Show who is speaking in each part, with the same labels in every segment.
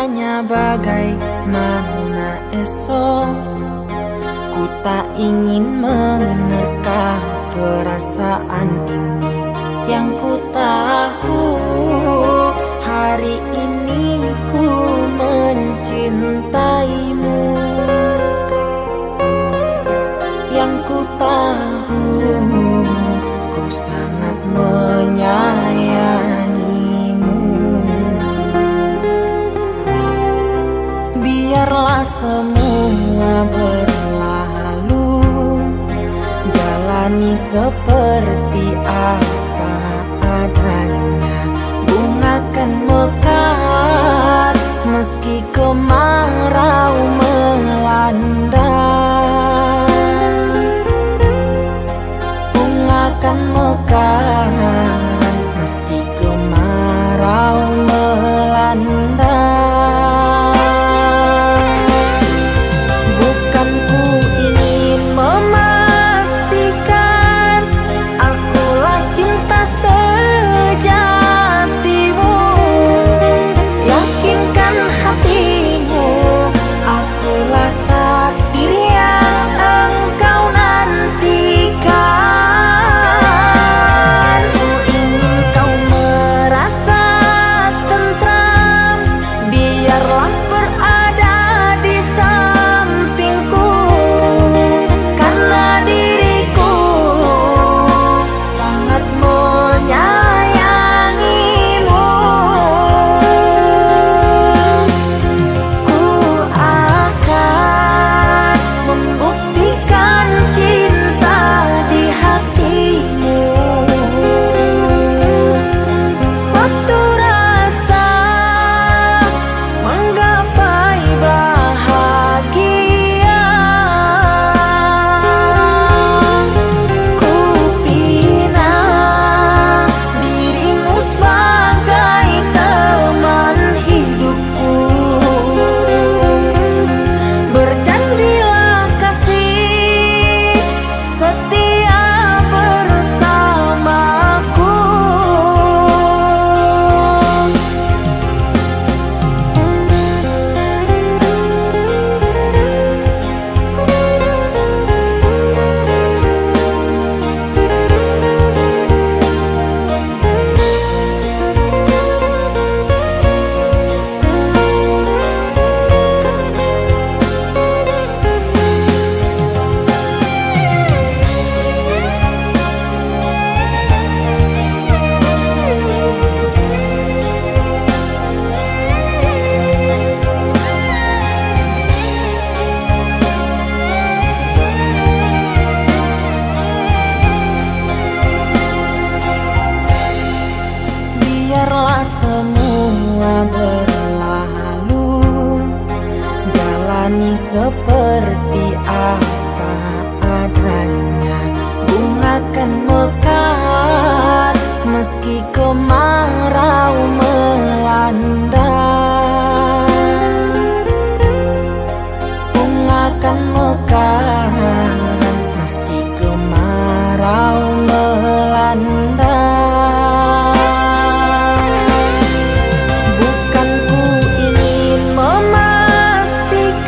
Speaker 1: bertanya bagaimana esok. Ku tak ingin menerka perasaan ini. Yang ku tahu hari ini ku mencintaimu. Yang ku tahu ku sangat menyayangimu. Biarlah semua berlalu, jalani seperti apa adanya. Bunga kan mekar meski kemarau melanda. Bunga kan mekar meski kemarau melanda. Bukan ku ingin memastikan akulah cinta sejatimu. Yakinkan hatimu, akulah takdir yang engkau nantikan. Ku ingin kau merasa tentram, biarlah berada di sampingku. Karena diriku sangat menyayangimu. Ku akan membuktikan cinta di hatimu. Satu rasa menggapai bahagia. Ku pinang dirimu sebagai teman hidupku. Berjanjilah kasih setia bersamaku. Biarlah semua berlalu, jalani seperti apa adanya. Bunga kan mekar meski kemarau melanda. Bunga kan mekar meski kemarau melanda. Bukan ku ingin memastikan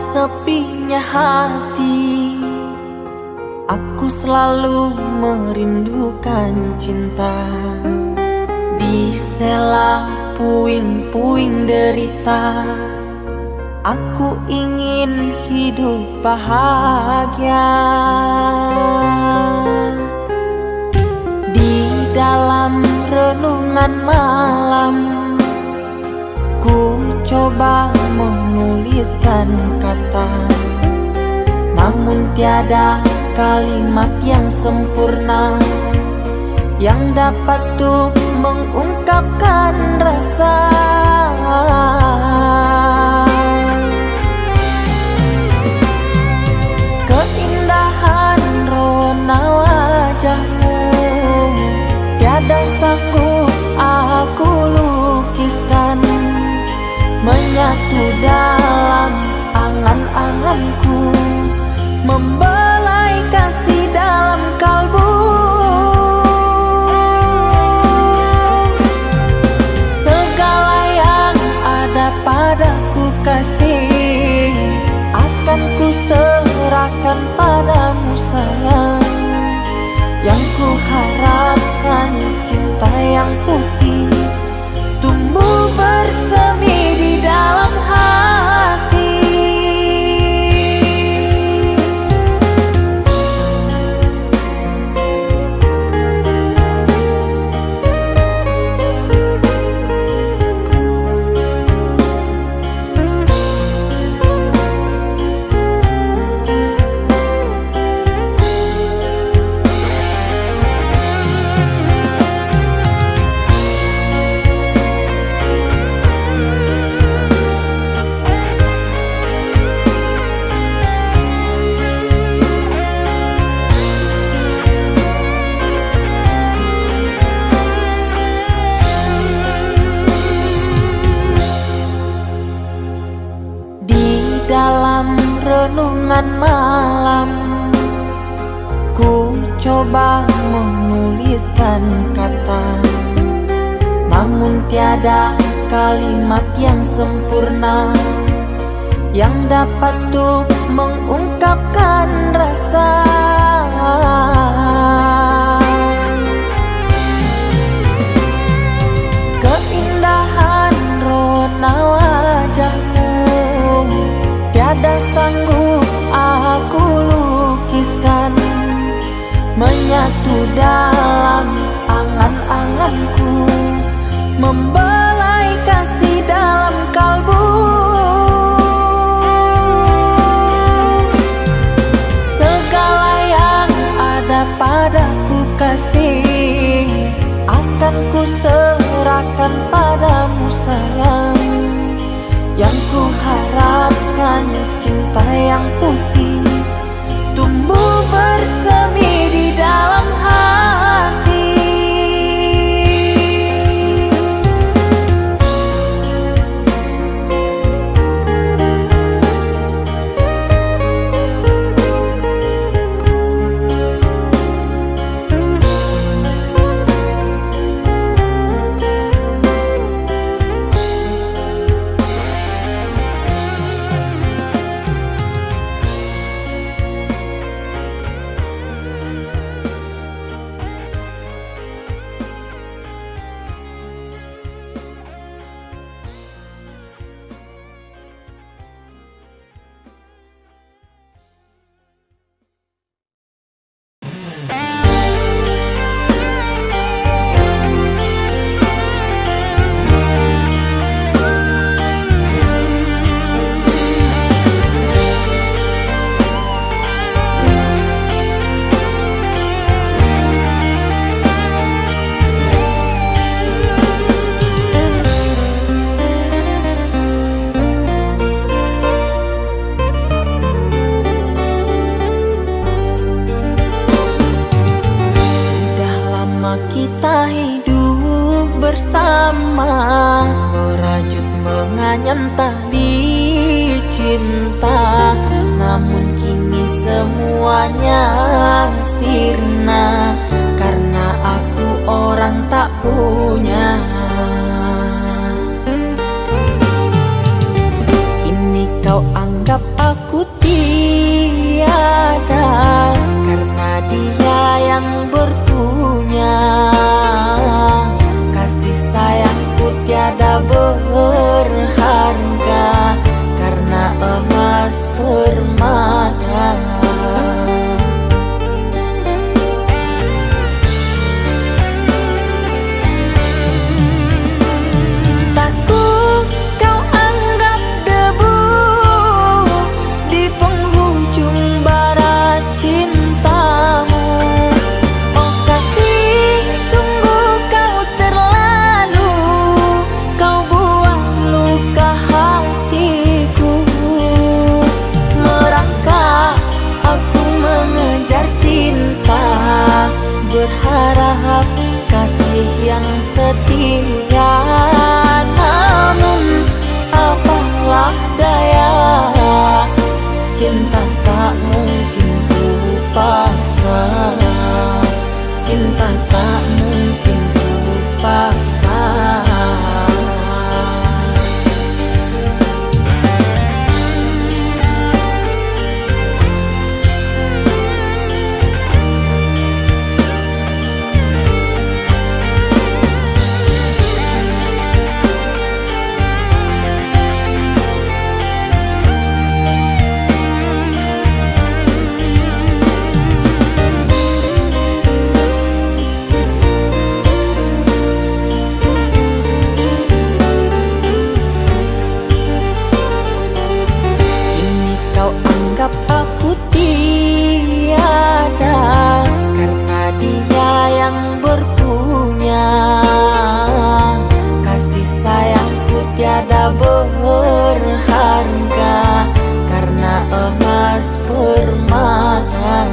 Speaker 1: sepinya hati, aku selalu merindukan cinta. Di sela puing-puing derita, aku ingin hidup bahagia. Di dalam renungan malam, ku coba menuliskan kata, namun tiada kalimat yang sempurna yang dapat untuk mengungkapkan rasa. Keindahan rona wajahmu tiada sanggup aku lukiskan, menyatu dalam angan-anganku, membelai kasih dalam kalbu. Segala yang ada padaku kasih, akan ku serahkan padamu sayang. Yang ku harapkan cinta yang putih tumbuh bersemi di dalam hati. Dalam renungan malam, ku coba menuliskan kata, namun tiada kalimat yang sempurna yang dapat untuk mengungkapkan rasa. Keindahan rona wajahmu tiada sanggup aku lukiskan, menyatu dalam angan-anganku, membelai kasih dalam kalbu. Segala yang ada padaku kasih, akan ku serahkan padamu sayang. Yang ku harapkan cinta yang putih tumbuh bersemi di dalam hati. Kita hidup bersama, merajut menganyam tali cinta, namun kini semuanya sirna karena aku orang tak punya. Kini kau anggap aku yang setia. Namun apalah daya, cinta tak mungkin ku paksa. Cinta tak mungkin ku paksa. Anggap aku tiada karena dia yang berpunya. Kasih sayangku tiada berharga karena emas permata.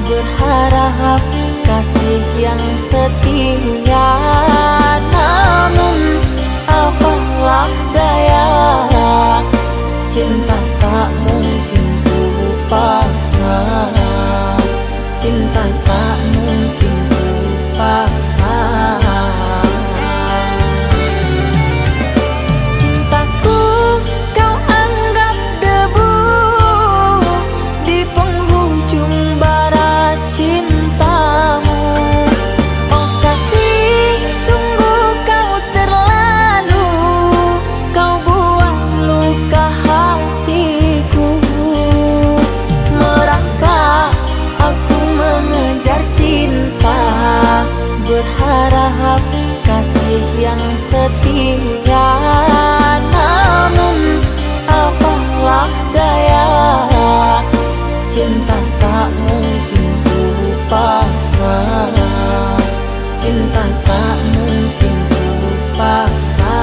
Speaker 1: Berharap kasih yang setia. Namun apalah daya, cinta tak mungkin ku paksa. Cinta tak mungkin ku paksa. Cintaku kau anggap debu di penghujung barat cintamu. Oh kasih, sungguh kau terlalu, kau buat luka hatiku. Merangkak aku mengejar cinta, berharap kasih yang setia. Namun apalah daya, cinta tak mungkin ku paksa. Cinta tak mungkin ku paksa.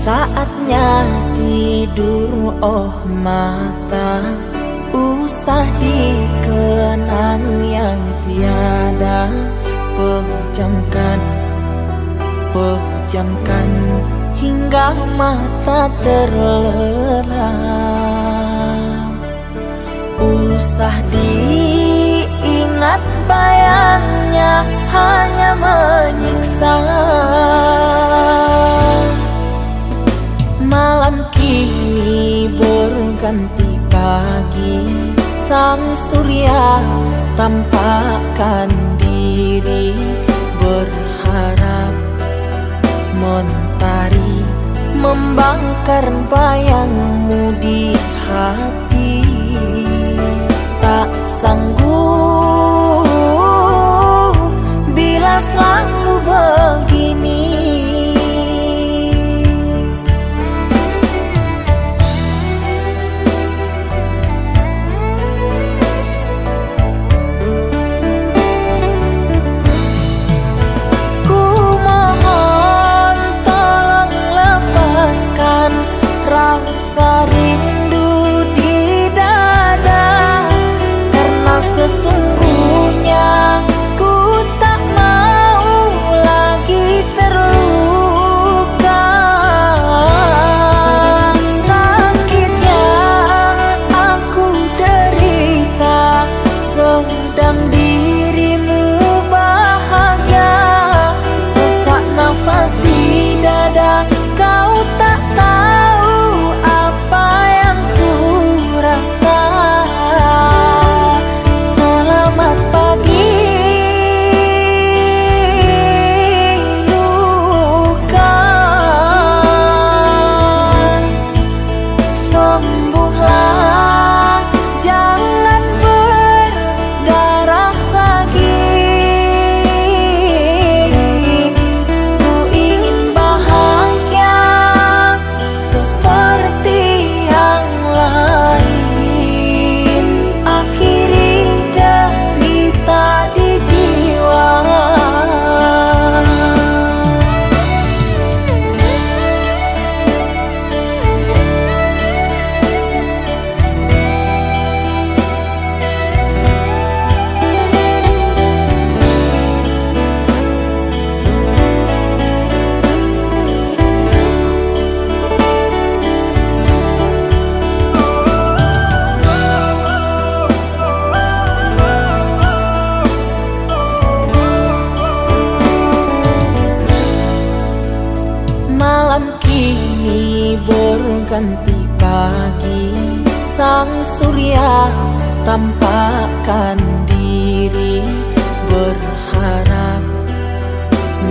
Speaker 1: Saatnya tidur, oh mata, usah dikenang yang tiada. Pejamkan hingga mata terlelap. Usah diingat bayangnya hanya menyiksa. Malam kini berganti pagi, sang surya tampakkan diri, berharap mentari membakar bayangmu di hati. Tak sanggup bila selalu begini. rasa rindu di dada, karena sesungguhnya ku tak mau lagi terluka. Sakit yang aku derita, sedang dirimu bahagia. Sesak nafas di dada, kau tak tahu apa yang ku rasa. Selamat pagi luka, sembuhlah, jangan berdarah lagi. Ku ingin bahagia seperti yang lain, akhiri derita di jiwa. Malam kini berganti pagi, sang surya tampakkan diri, berharap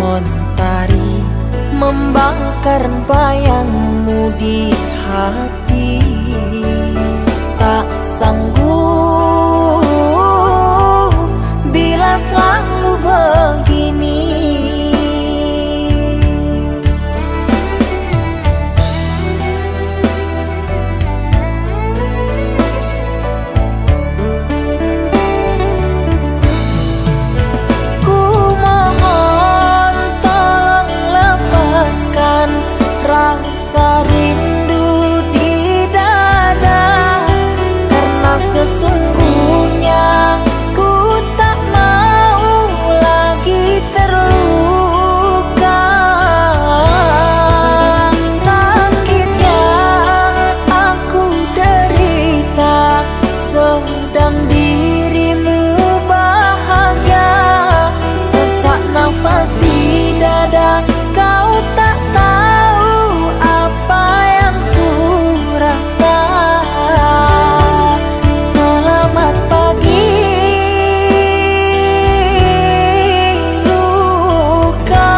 Speaker 1: mentari membakar bayangmu di hati. Tak sanggup bila selalu begini. Ku mohon tolong lepaskan rasa rindu di dada, karena sesungguhnya ku tak mau lagi terluka. Sakit yang aku derita, sedang dirimu bahagia. Sesak nafas di dada, kau tak tahu apa yang ku rasa. Selamat pagi luka,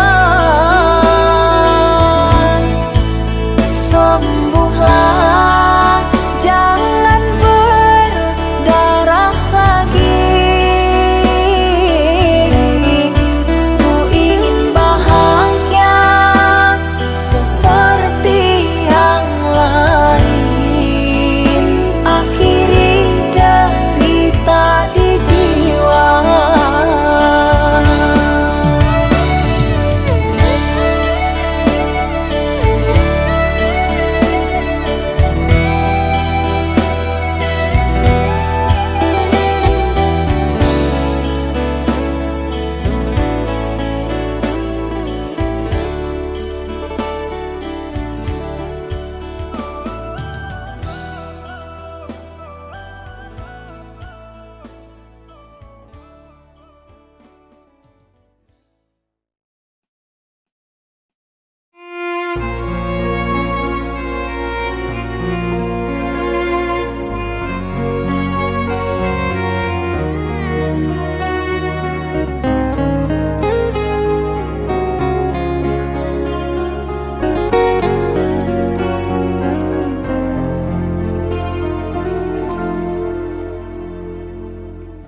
Speaker 1: sembuhlah, jangan berdarah lagi. Ku ingin bahagia seperti yang lain, akhiri derita di jiwa.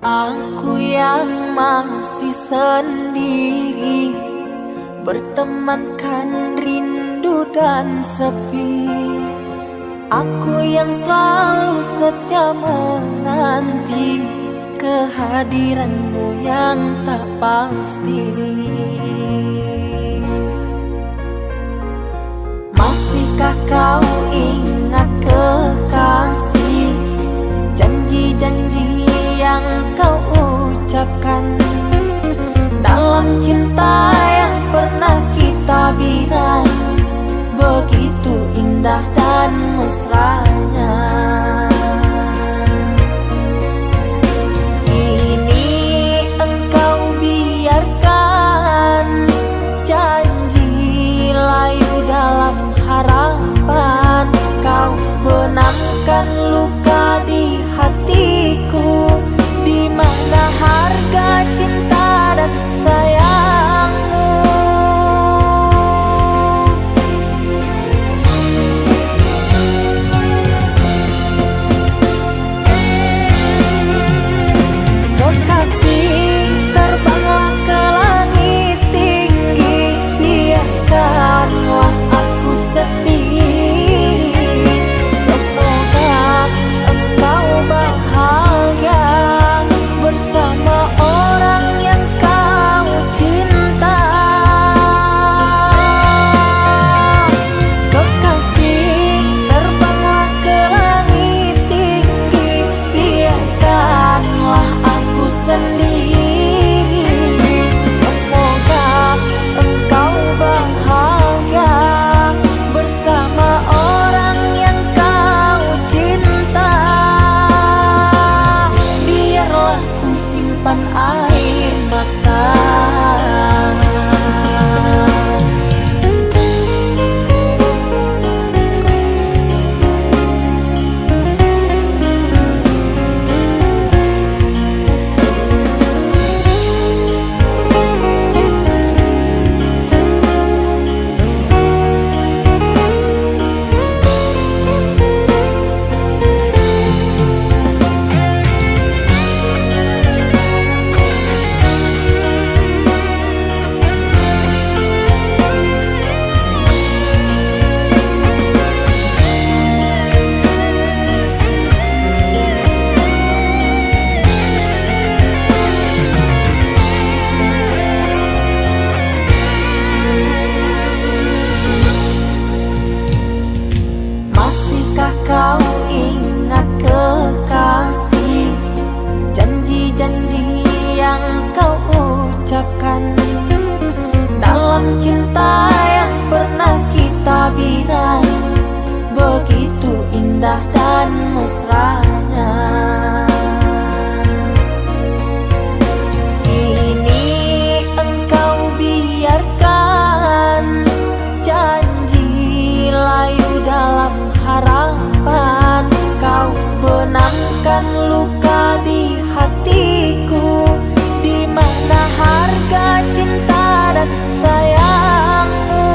Speaker 1: Aku yang masih sendiri, bertemankan rindu dan sepi. Aku yang selalu setia menanti kehadiranmu yang tak pasti. Masihkah kau ingat harapan, kau benamkan luka di hatiku. Di mana harga cinta dan sayangmu? Kekasih, terbanglah ke langit tinggi, biarkanlah aku sendiri. Semoga engkau bahagia bersama orang yang kau cinta. Kekasih, terbanglah ke langit tinggi, biarkanlah aku sendiri. Semoga engkau bahagia bersama orang yang kau cinta. Biarlah ku simpan air mata. Masihkah kau ingat kekasih, janji-janji yang kau ucapkan dalam cinta yang pernah kita bina? Begitu indah dan mesranya. Kini engkau biarkan janji layu dalam harapan, kau benamkan luka di hatiku. Di mana harga cinta dan sayangmu?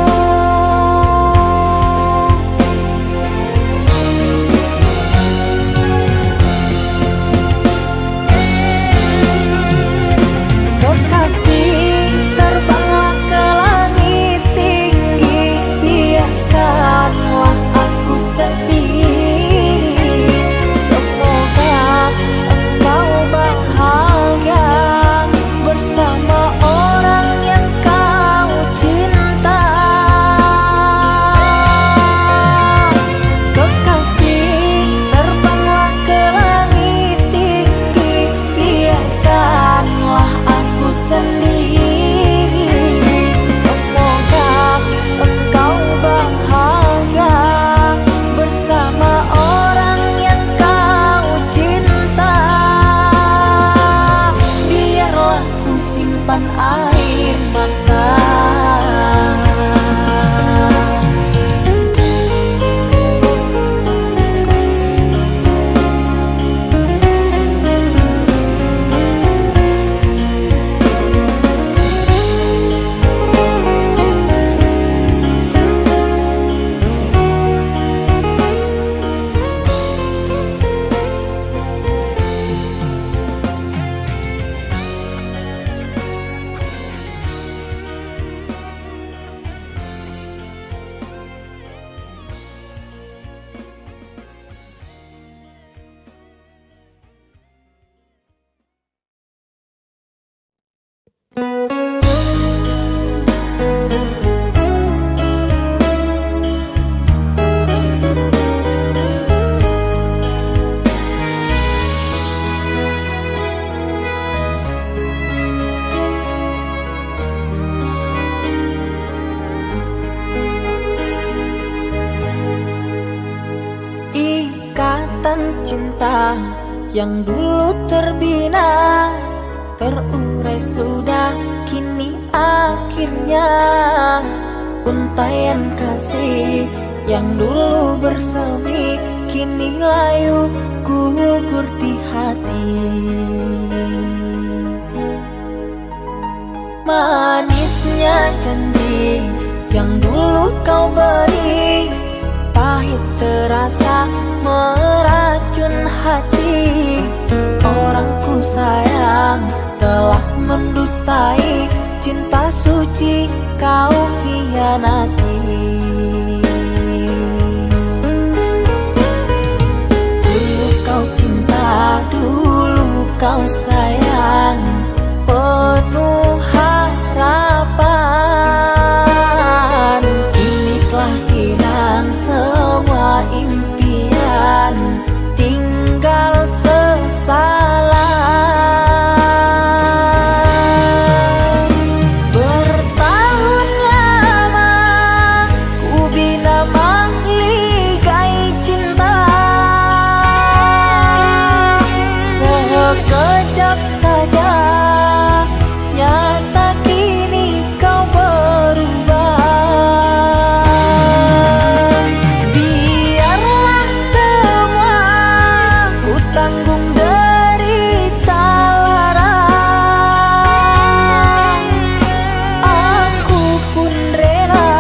Speaker 1: Kekasih, terbanglah ke langit tinggi, biarkanlah aku sendiri. Semoga engkau bahagia bersama orang yang kau cinta. Kekasih, terbanglah ke langit tinggi, biarkanlah aku sendiri. Semoga engkau bahagia bersama orang yang kau cinta. Biarlah ku simpan air mata. cinta yang dulu terbina, terurai sudah kini akhirnya. Untaian kasih yang dulu bersemi kini layu gugur di hati. Manisnya janji yang dulu kau beri, pahit terasa meracun hati. Orang ku sayang telah mendustai cinta suci kau hianati. Dulu kau cinta, dulu kau sayang, penuh harapan. Kini telah hilang semua impian, tinggal sesalan. Bertahun lama ku bina mahligai cinta, sekejap saja nyata kini kau berubah. Biarlah semua ku tanggung derita lara, aku pun rela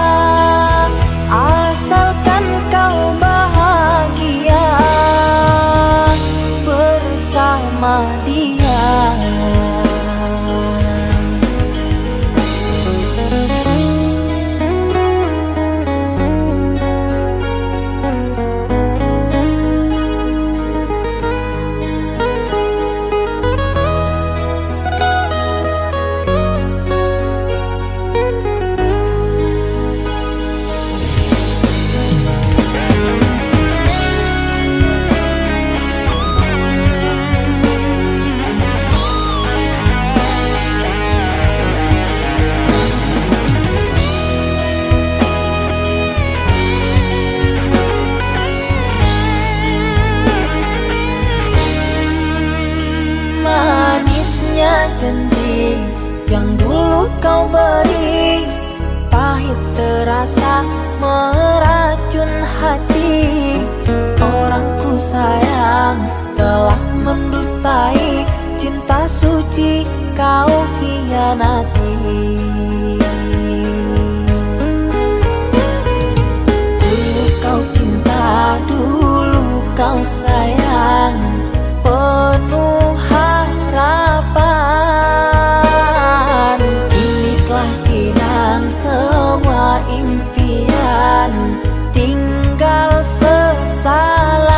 Speaker 1: asalkan kau bahagia bersama dia. Manisnya janji yang dulu kau beri, pahit terasa meracun hati. Orang ku sayang telah mendustai cinta suci kau hianati. Dulu kau cinta, dulu kau sayang, penuh harapan. Kini telah hilang semua impian, tinggal sesalan.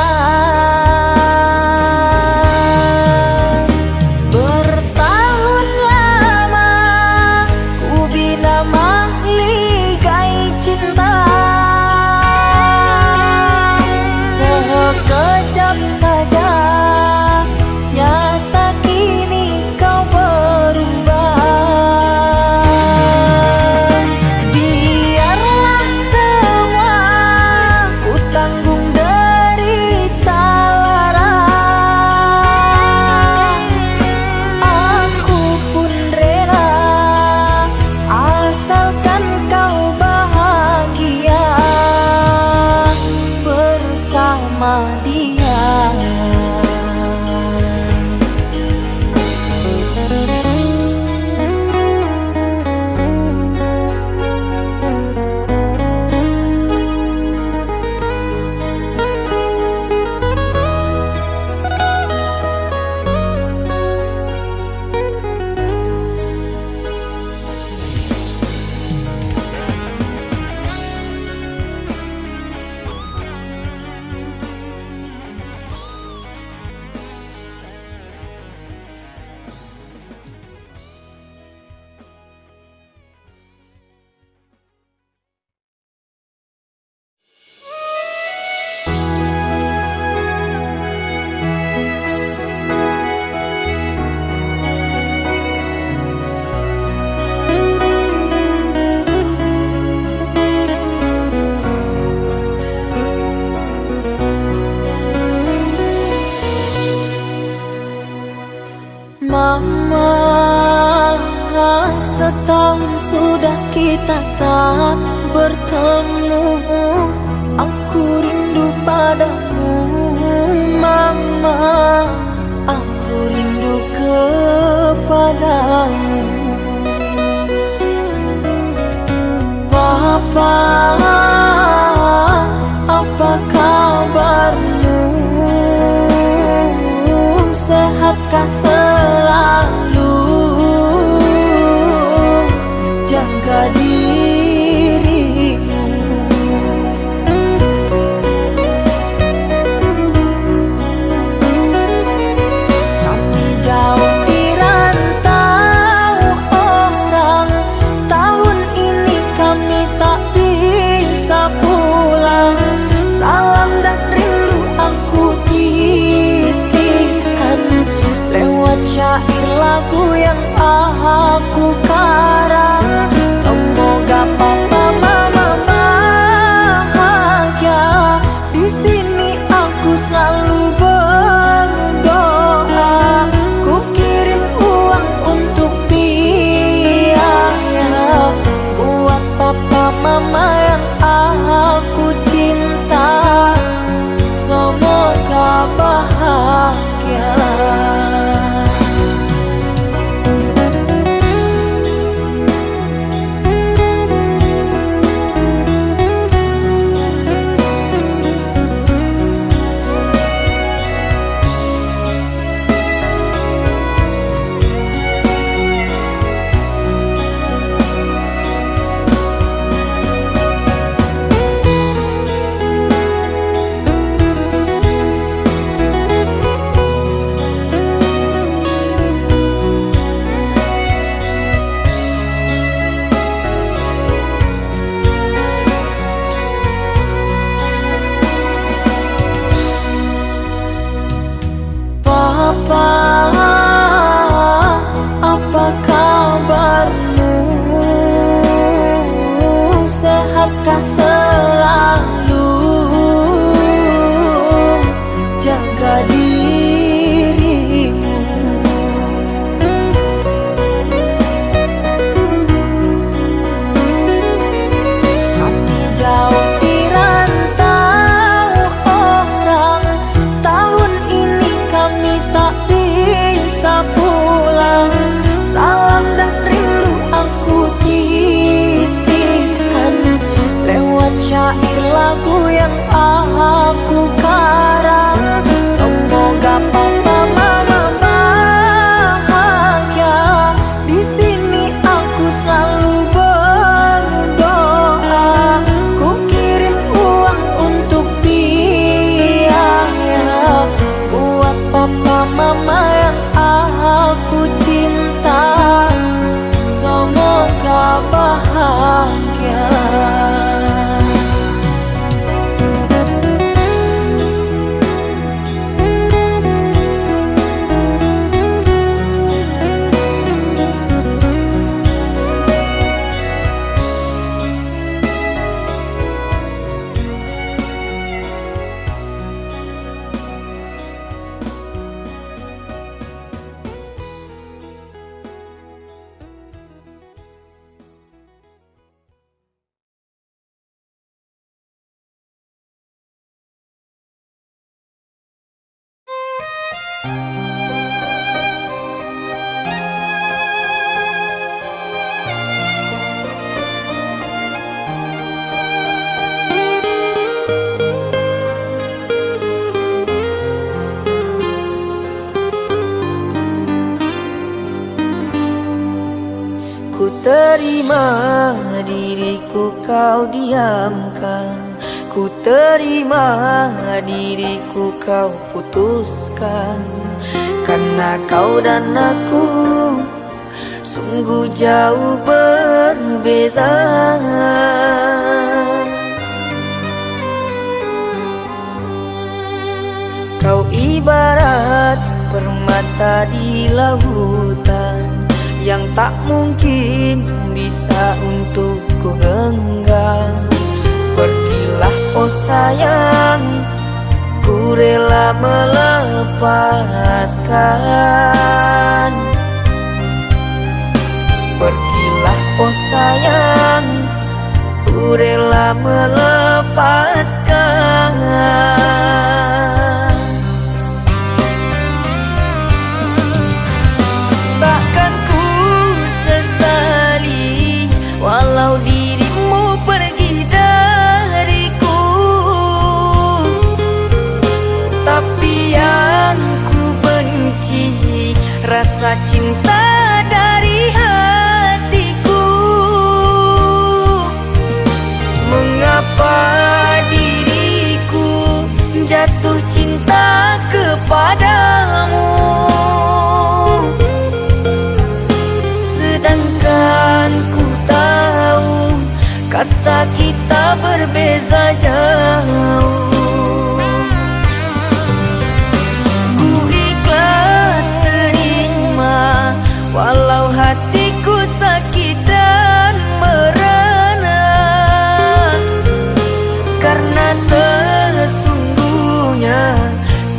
Speaker 1: Bertahun lama ku bina mahligai cinta, sekejap saja nyata kini kau berubah. Biarlah semua ku tanggung derita lara, aku pun rela asalkan kau bahagia bersama dia. Mama, setahun sudah kita tak bertemu. sehatkah selalu jaga dirimu. Kami jauh di rantau orang, tahun ini kami tak bisa pulang. Salam dan rindu aku titipkan lewat syair lagu yang aku karang. Semoga papa mama bahagia. Di sini aku selalu berdoa. Ku kirim uang untuk biaya buat papa mama yang aku cinta. Semoga bahagia. Papa, apa kabarmu? Sehatkah selalu jaga dirimu. Kami jauh di rantau orang, tahun ini kami tak bisa pulang. Salam dan rindu aku titipkan lewat syair lagu yang aku karang. Semoga papa mama bahagia. Di sini aku selalu berdoa. Ku kirim uang untuk biaya buat papa mama yang aku cinta. Semoga bahagia. Ku terima diriku kau diamkan, ku terima diriku kau putuskan. Karena kau dan aku sungguh jauh berbeza. Kau ibarat permata di lautan yang tak mungkin bisa untuk ku genggam. Pergilah oh sayang, ku rela melepaskan. Pergilah oh sayang, ku rela melepaskan. Takkan ku sesali walau dirimu pergi dariku. Tapi yang ku benci rasa cinta dari hatiku. Mengapa diriku jatuh cinta kepadamu, sedangkan ku tahu kasta kita berbeza jauh. Ku ikhlas terima walau hatiku sakit dan merana, karena sesungguhnya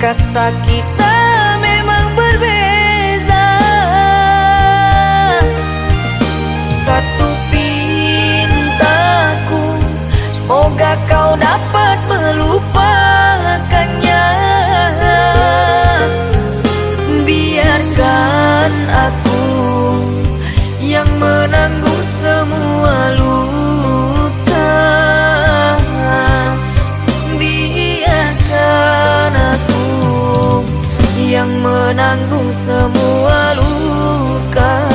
Speaker 1: kasta kita memang berbeza. Satu pintaku, semoga kau dapat melupakannya. Biarkan aku yang menanggung semua luka. Biarkan aku yang menanggung semua luka.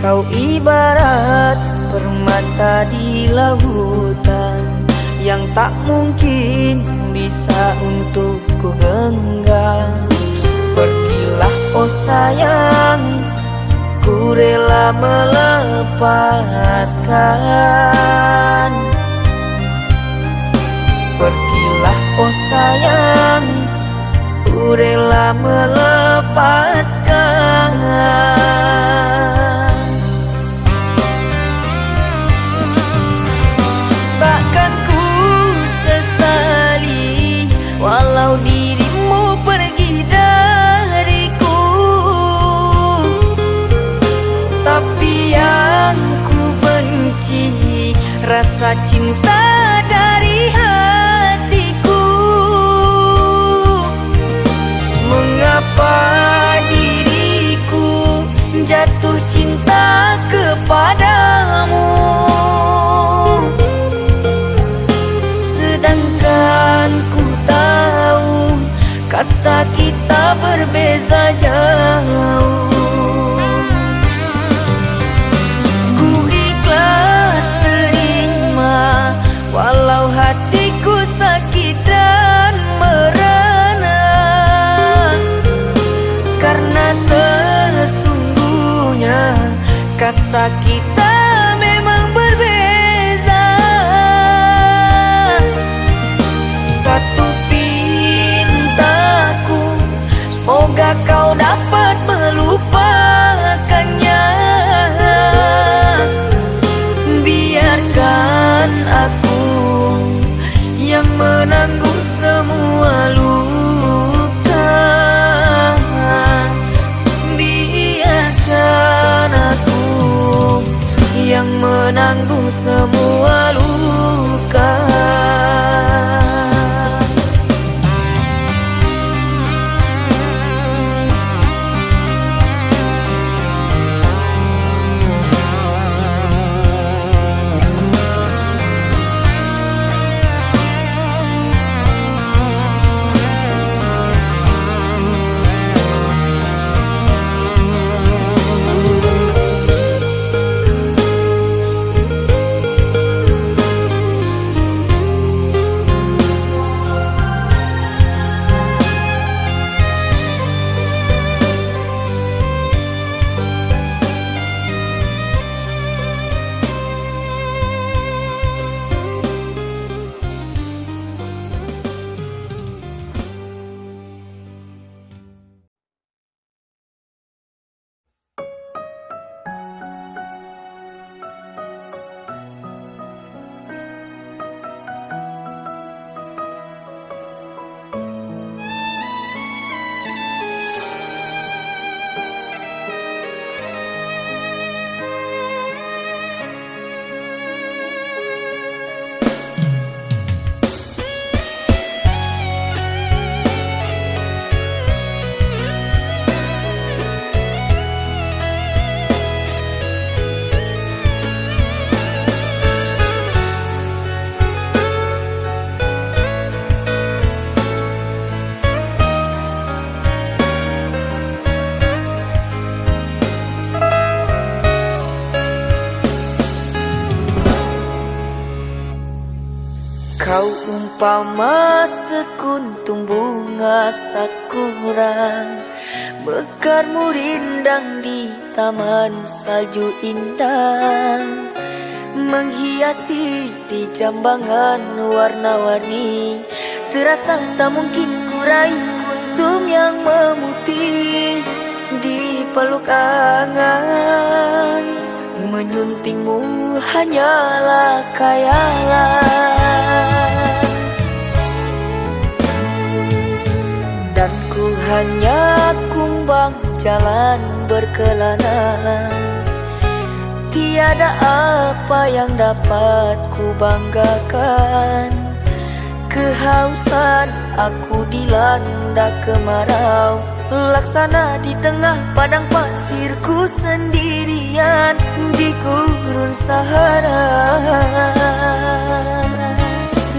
Speaker 1: Kau ibarat permata di lautan yang tak mungkin bisa untuk ku genggam. Pergilah oh sayang, ku rela melepaskan. Pergilah oh sayang, ku rela melepaskan. Takkan ku sesali walau dirimu pergi dariku, tapi yang ku benci rasa cinta dari hatiku. Mengapa diriku jatuh cinta kepadamu, sedangkan ku tahu kasta kita berbeza jauh. Ku ikhlas terima walau hatiku sakit dan merana, karena sesungguhnya kasta kita memang berbeza. Satu pintaku, semoga kau dapat melupakannya. Biarkan aku yang menanggung semua luka. Biarkan aku yang menanggung semua luka. Kau umpama sekuntum bunga sakura, mekarmu rindang di taman salju indah, menghiasi di jambangan warna-warni. Terasa tak mungkin kurai kuntum yang memutih di peluk angan. Menyuntingmu hanyalah khayalan, dan ku hanya kumbang jalan berkelana. Tiada apa yang dapat ku banggakan. Kehausan aku dilanda kemarau, laksana di tengah padang pasirku sendirian di gurun Sahara.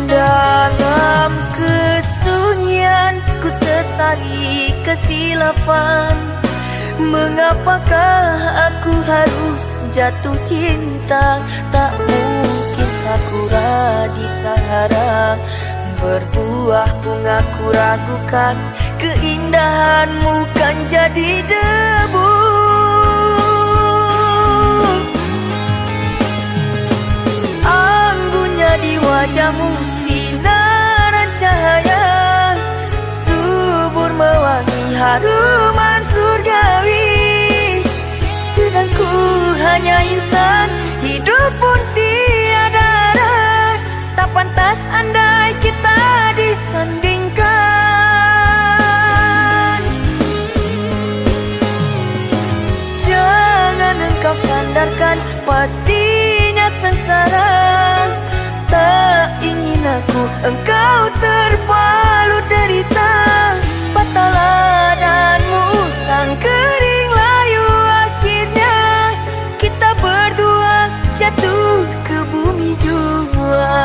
Speaker 1: Dalam kesunyian ku sesali kesilafan. Mengapakah aku harus jatuh cinta? Tak mungkin sakura di Sahara berbuah bunga, ku ragukan keindahanmu kan jadi debu. Anggunnya di wajahmu sinaran cahaya, subur mewangi haruman surgawi. Sedang ku hanya insan, hidup pun tiada arah. Tak pantas andai kita disandingkan. Jangan engkau sandarkan, pastinya sengsara. Tak ingin aku engkau terpalu derita. Patahlah danmu sang kering layu, akhirnya kita berdua jatuh ke bumi jua.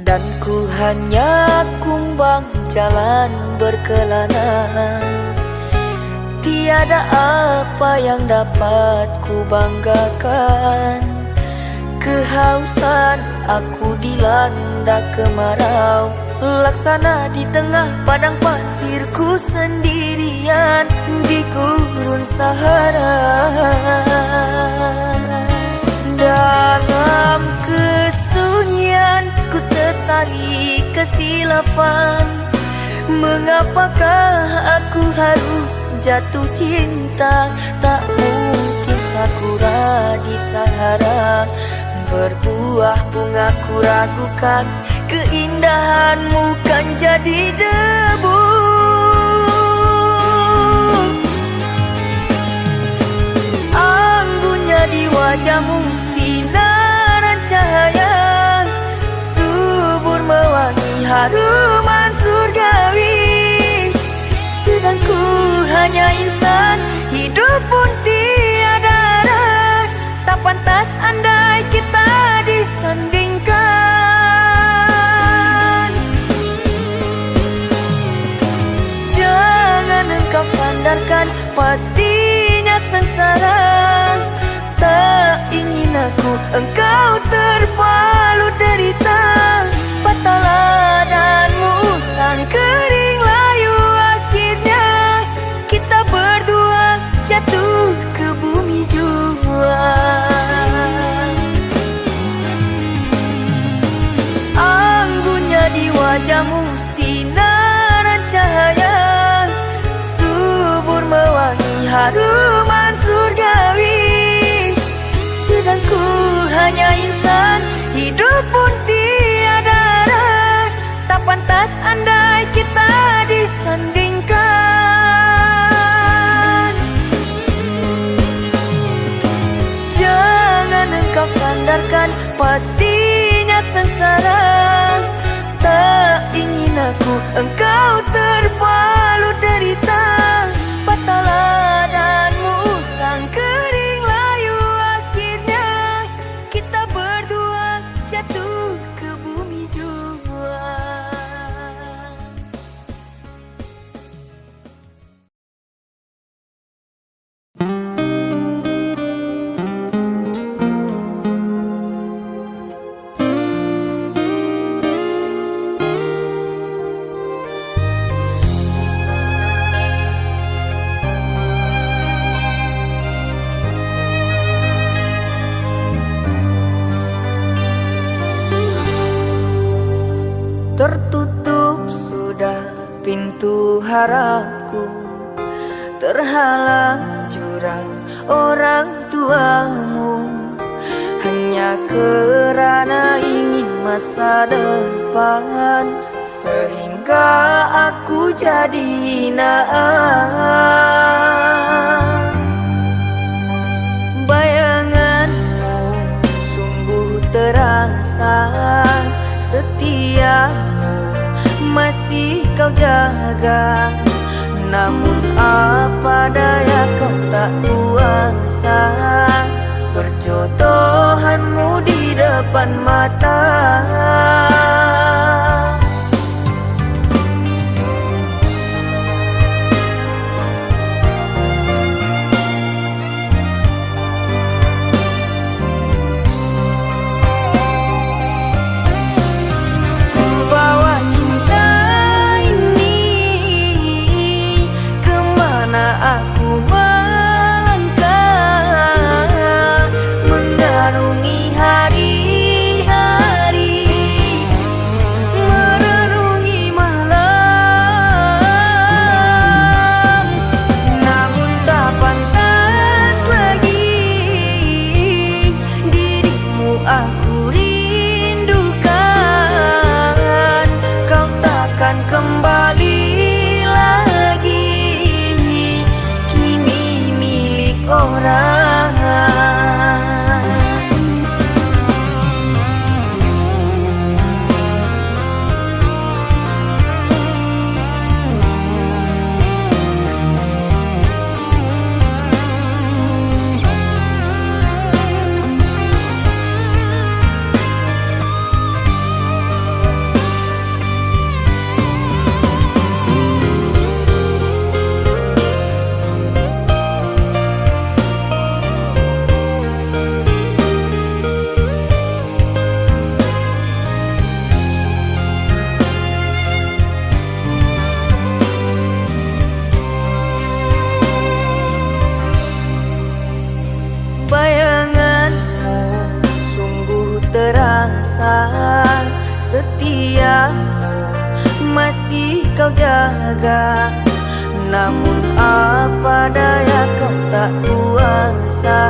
Speaker 1: Dan ku hanya kumbang jalan berkelana. Tiada apa yang dapat ku banggakan. Kehausan aku dilanda kemarau, laksana di tengah padang pasirku sendirian di gurun Sahara. Dalam kesunyian ku sesali kesilafan. Mengapakah aku harus jatuh cinta? Tak mungkin sakura di Sahara berbuah bunga, ku ragukan keindahanmu kan jadi debu. Anggunnya di wajahmu sinaran cahaya, subur mewangi haruman surgawi. Sedang ku hanya insan, hidup pun tiada arah. Tak pantas andai kita disandingkan. Jangan engkau sandarkan, pastinya sengsara. Tak ingin aku engkau terpalu derita. Patahlah danmu sang kering layu, akhirnya kita berdua jatuh ke bumi jua. Anggunnya di wajahmu sinaran cahaya, subur mewangi haruman surgawi. Sedang ku hanya insan, hidup pun tiada arah. Tak pantas andai kita disandingkan. Jangan engkau sandarkan, pasti
Speaker 2: sengsara. Tak ingin aku engkau terpalu derita. Patahlah dan musang kering layu, akhirnya kita berdua jatuh ke bumi jua. Tertutup sudah pintu harapku, terhalang jurang orang tuamu. Hanya kerana ingin masa depan, sehingga aku jadi hinaan. Bayanganmu sungguh terasa, setiamu masih kau jaga. Namun apa daya kau tak kuasa, perjodohanmu di depan mata. Aku melangkah mengarungi hari-hari, merenungi malam. Namun tak pantas lagi dirimu aku rindukan. Kau takkan kembali lagi orang. Bayanganmu sungguh terasa, setiamu masih kau jaga. Namun apa daya kau tak kuasa,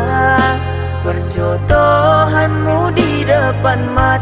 Speaker 2: perjodohanmu di depan mata.